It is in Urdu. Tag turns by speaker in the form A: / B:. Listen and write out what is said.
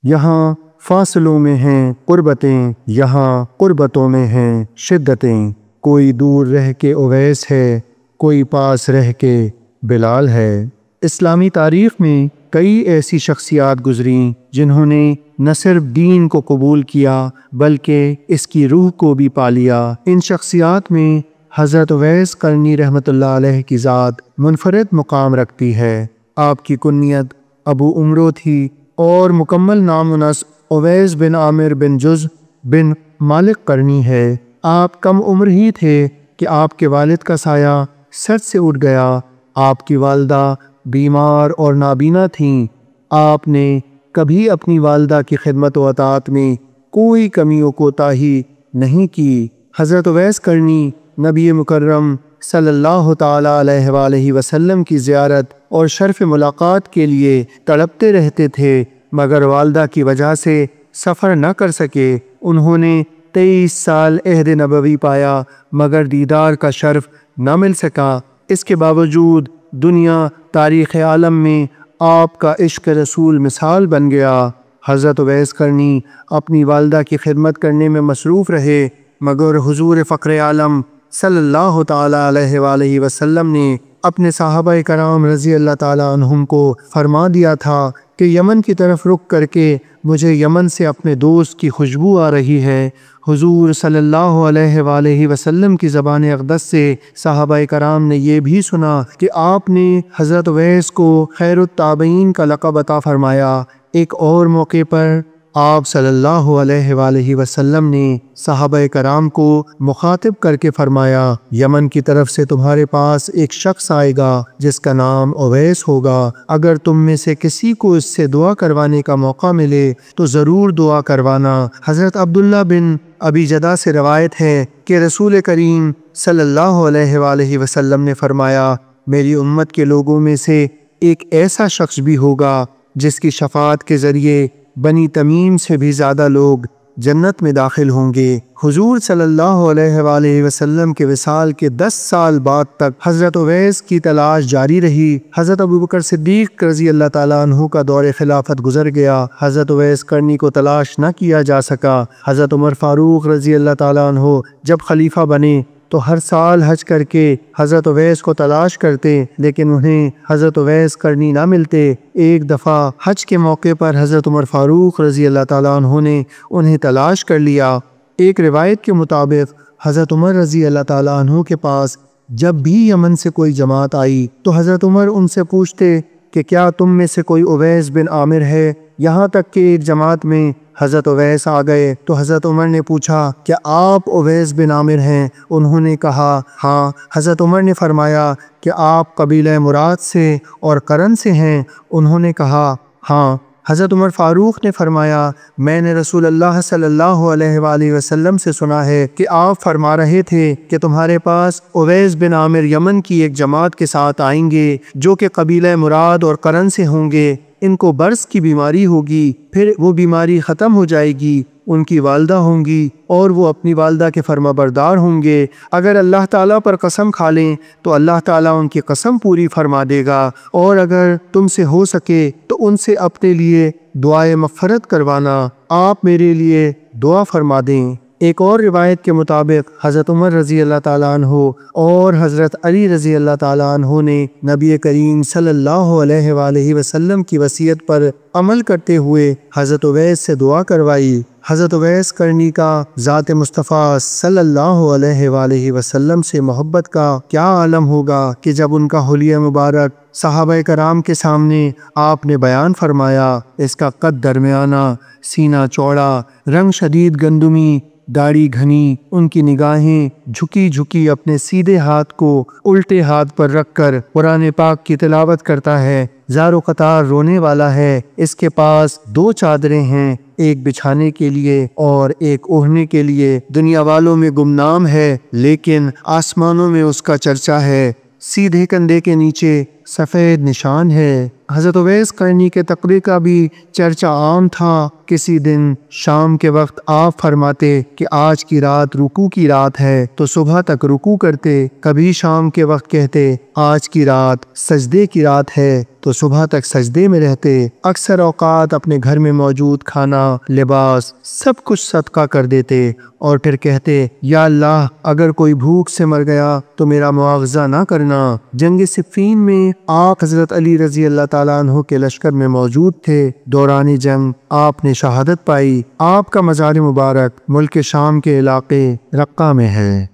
A: یہاں فاصلوں میں ہیں قربتیں، یہاں قربتوں میں ہیں شدتیں۔ کوئی دور رہ کے اویس ہے، کوئی پاس رہ کے بلال ہے۔ اسلامی تاریخ میں کئی ایسی شخصیات گزریں جنہوں نے نہ صرف دین کو قبول کیا بلکہ اس کی روح کو بھی پا لیا۔ ان شخصیات میں حضرت اویس قرنی رحمۃ اللہ علیہ کی ذات منفرد مقام رکھتی ہے۔ آپ کی کنیت ابو عمرو تھی اور مکمل نام و نسب اویس بن عامر بن جز بن مالک قرنی ہے۔ آپ کم عمر ہی تھے کہ آپ کے والد کا سایہ سر سے اٹھ گیا۔ آپ کی والدہ بیمار اور نابینا تھیں۔ آپ نے کبھی اپنی والدہ کی خدمت و اطاعت میں کوئی کمی و کوتاہی نہیں کی۔ حضرت اویس قرنی نبی مکرم صلی اللہ تعالیٰ علیہ وآلہ وسلم کی زیارت اور شرف ملاقات کے لیے تڑپتے رہتے تھے، مگر والدہ کی وجہ سے سفر نہ کر سکے۔ انہوں نے 23 سال عہد نبوی پایا مگر دیدار کا شرف نہ مل سکا۔ اس کے باوجود دنیا تاریخ عالم میں آپ کا عشق رسول مثال بن گیا۔ حضرت اویس قرنی اپنی والدہ کی خدمت کرنے میں مصروف رہے، مگر حضور فخر عالم صلی اللہ تعالیٰ علیہ وآلہ وسلم نے اپنے صحابہ کرام رضی اللہ تعالیٰ عنہم کو فرما دیا تھا کہ یمن کی طرف رخ کر کے مجھے یمن سے اپنے دوست کی خوشبو آ رہی ہے۔ حضور صلی اللہ علیہ وآلہ وسلم کی زبان اقدس سے صحابہ کرام نے یہ بھی سنا کہ آپ نے حضرت اویس کو خیر التابعین کا لقب عطا فرمایا۔ ایک اور موقع پر آپ صلی اللہ علیہ وآلہ وسلم نے صحابہ کرام کو مخاطب کر کے فرمایا، یمن کی طرف سے تمہارے پاس ایک شخص آئے گا جس کا نام اویس ہوگا۔ اگر تم میں سے کسی کو اس سے دعا کروانے کا موقع ملے تو ضرور دعا کروانا۔ حضرت عبداللہ بن ابی جدہ سے روایت ہے کہ رسول کریم صلی اللہ علیہ وآلہ وسلم نے فرمایا، میری امت کے لوگوں میں سے ایک ایسا شخص بھی ہوگا جس کی شفاعت کے ذریعے بنی تمیم سے بھی زیادہ لوگ جنت میں داخل ہوں گے۔ حضور صلی اللہ علیہ وآلہ وسلم کے وصال کے 10 سال بعد تک حضرت اویس کی تلاش جاری رہی۔ حضرت ابوبکر صدیق رضی اللہ تعالیٰ عنہ کا دور خلافت گزر گیا، حضرت اویس قرنی کو تلاش نہ کیا جا سکا۔ حضرت عمر فاروق رضی اللہ تعالیٰ عنہ جب خلیفہ بنے تو ہر سال حج کر کے حضرت اویس کو تلاش کرتے، لیکن انہیں حضرت اویس قرنی نہ ملتے۔ ایک دفعہ حج کے موقع پر حضرت عمر فاروق رضی اللہ تعالیٰ عنہ نے انہیں تلاش کر لیا۔ ایک روایت کے مطابق حضرت عمر رضی اللہ تعالیٰ عنہ کے پاس جب بھی یمن سے کوئی جماعت آئی تو حضرت عمر ان سے پوچھتے کہ کیا تم میں سے کوئی اویس بن عامر ہے؟ یہاں تک کہ ایک جماعت میں حضرت اویس آ گئے تو حضرت عمر نے پوچھا کیا آپ اویس بن عامر ہیں؟ انہوں نے کہا ہاں۔ حضرت عمر نے فرمایا کہ آپ قبیلہ مراد سے اور قرن سے ہیں؟ انہوں نے کہا ہاں۔ حضرت عمر فاروق نے فرمایا میں نے رسول اللہ صلی اللہ علیہ وآلہ وسلم سے سنا ہے کہ آپ فرما رہے تھے کہ تمہارے پاس اویس بن عامر یمن کی ایک جماعت کے ساتھ آئیں گے جو کہ قبیلہ مراد اور قرن سے ہوں گے۔ ان کو برص کی بیماری ہوگی، پھر وہ بیماری ختم ہو جائے گی، ان کی والدہ ہوں گی اور وہ اپنی والدہ کے فرما بردار ہوں گے۔ اگر اللہ تعالیٰ پر قسم کھا لیں تو اللہ تعالیٰ ان کی قسم پوری فرما دے گا، اور اگر تم سے ہو سکے تو ان سے اپنے لیے دعائے مغفرت کروانا۔ آپ میرے لیے دعا فرما دیں۔ ایک اور روایت کے مطابق حضرت عمر رضی اللہ تعالیٰ عنہ اور حضرت علی رضی اللہ تعالیٰ عنہ نے نبی کریم صلی اللہ علیہ وآلہ وسلم کی وصیت پر عمل کرتے ہوئے حضرت اویس سے دعا کروائی۔ حضرت اویس قرنی کا ذات مصطفیٰ صلی اللہ علیہ وآلہ وسلم سے محبت کا کیا عالم ہوگا کہ جب ان کا حلیہ مبارک صحابہ کرام کے سامنے آپ نے بیان فرمایا، اس کا قد درمیانہ، سینہ چوڑا، رنگ شدید گندمی، داڑھی گھنی، ان کی نگاہیں جھکی جھکی اپنے سیدھے ہاتھ کو الٹے ہاتھ پر رکھ کر قرآن پاک کی تلاوت کرتا ہے، زار و قطار رونے والا ہے۔ اس کے پاس 2 چادریں ہیں، ایک بچھانے کے لیے اور ایک اوڑھنے کے لیے۔ دنیا والوں میں گمنام ہے لیکن آسمانوں میں اس کا چرچا ہے، سیدھے کندھے کے نیچے سفید نشان ہے۔ حضرت اویس قرنی کے تقوی کا بھی چرچا عام تھا۔ کسی دن شام کے وقت آپ فرماتے کہ آج کی رات رکوع کی رات ہے تو صبح تک رکوع کرتے، کبھی شام کے وقت کہتے آج کی رات سجدے کی رات ہے تو صبح تک سجدے میں رہتے، اکثر اوقات اپنے گھر میں موجود کھانا، لباس سب کچھ صدقہ کر دیتے اور پھر کہتے یا اللہ اگر کوئی بھوک سے مر گیا تو میرا مواخذہ نہ کرنا۔ جنگ صفین میں آپ حضرت علی رضی اللہ تعالیٰ عنہ کے لشکر میں موجود تھے۔ دوران جنگ آپ نے شہادت پائی۔ آپ کا مزار مبارک ملک شام کے علاقے رقہ میں ہے۔